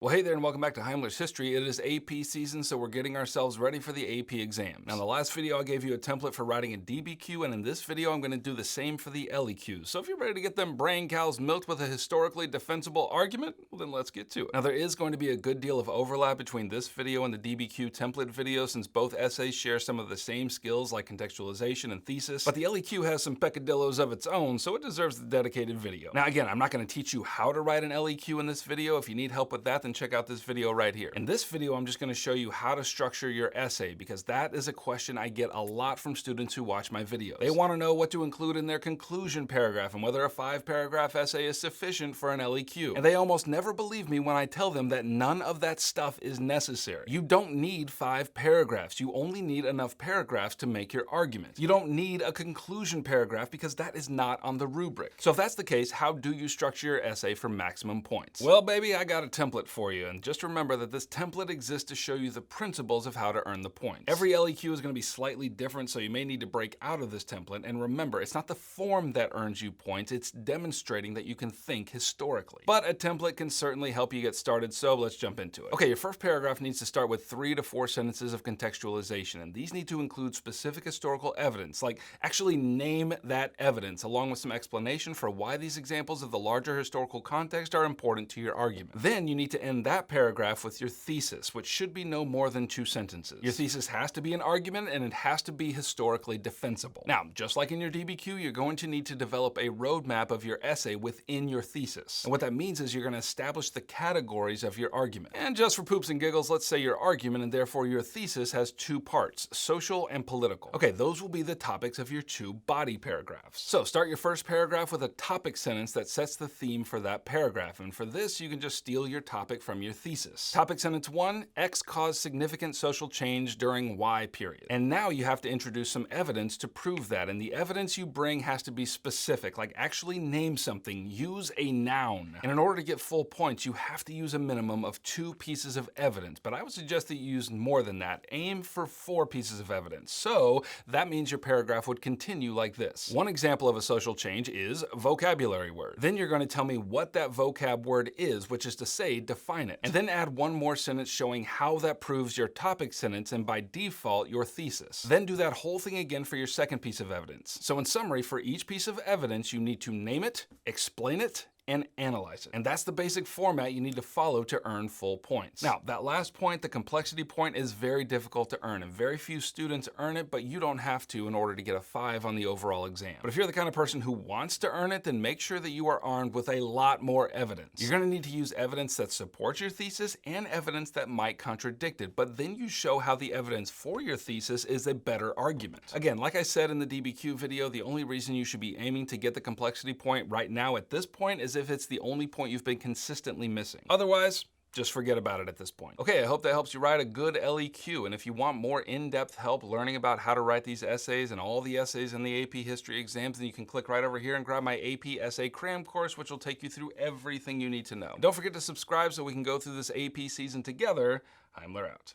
Well, hey there and welcome back to Heimler's History. It is AP season, so we're getting ourselves ready for the AP exams. Now, in the last video, I gave you a template for writing a DBQ, and in this video, I'm going to do the same for the LEQ. So if you're ready to get them brain cows milked with a historically defensible argument, well, then let's get to it. Now, there is going to be a good deal of overlap between this video and the DBQ template video, since both essays share some of the same skills like contextualization and thesis, but the LEQ has some peccadillos of its own, so it deserves the dedicated video. Now, again, I'm not going to teach you how to write an LEQ in this video. If you need help with that, then check out this video right here. In this video, I'm just going to show you how to structure your essay, because that is a question I get a lot from students who watch my videos. They want to know what to include in their conclusion paragraph and whether a 5-paragraph essay is sufficient for an LEQ. And they almost never believe me when I tell them that none of that stuff is necessary. You don't need 5 paragraphs. You only need enough paragraphs to make your argument. You don't need a conclusion paragraph because that is not on the rubric. So if that's the case, how do you structure your essay for maximum points? Well, baby, I got a template for you. And just remember that this template exists to show you the principles of how to earn the points. Every LEQ is going to be slightly different, so you may need to break out of this template. And remember, it's not the form that earns you points, it's demonstrating that you can think historically. But a template can certainly help you get started, so let's jump into it. Okay, your first paragraph needs to start with 3 to 4 sentences of contextualization, and these need to include specific historical evidence, like actually name that evidence, along with some explanation for why these examples of the larger historical context are important to your argument. Then you need to end that paragraph with your thesis, which should be no more than 2 sentences. Your thesis has to be an argument, and it has to be historically defensible. Now, just like in your DBQ, you're going to need to develop a roadmap of your essay within your thesis. And what that means is you're going to establish the categories of your argument. And just for poops and giggles, let's say your argument and therefore your thesis has 2 parts, social and political. Okay, those will be the topics of your 2 body paragraphs. So start your first paragraph with a topic sentence that sets the theme for that paragraph. And for this, you can just steal your topic from your thesis. Topic sentence 1, X caused significant social change during Y period. And now you have to introduce some evidence to prove that. And the evidence you bring has to be specific, like actually name something, use a noun. And in order to get full points, you have to use a minimum of 2 pieces of evidence. But I would suggest that you use more than that. Aim for 4 pieces of evidence. So that means your paragraph would continue like this. One example of a social change is vocabulary word. Then you're going to tell me what that vocab word is, which is to say, define it. And then add one more sentence showing how that proves your topic sentence and by default your thesis. Then do that whole thing again for your second piece of evidence. So in summary, for each piece of evidence, you need to name it, explain it, and analyze it. And that's the basic format you need to follow to earn full points. Now, that last point, the complexity point, is very difficult to earn, and very few students earn it, but you don't have to in order to get a 5 on the overall exam. But if you're the kind of person who wants to earn it, then make sure that you are armed with a lot more evidence. You're gonna need to use evidence that supports your thesis and evidence that might contradict it, but then you show how the evidence for your thesis is a better argument. Again, like I said in the DBQ video, the only reason you should be aiming to get the complexity point right now at this point is if it's the only point you've been consistently missing. Otherwise, just forget about it at this point. Okay, I hope that helps you write a good LEQ, and if you want more in-depth help learning about how to write these essays and all the essays in the AP History exams, then you can click right over here and grab my AP Essay Cram course, which will take you through everything you need to know. Don't forget to subscribe so we can go through this AP season together. Heimler out.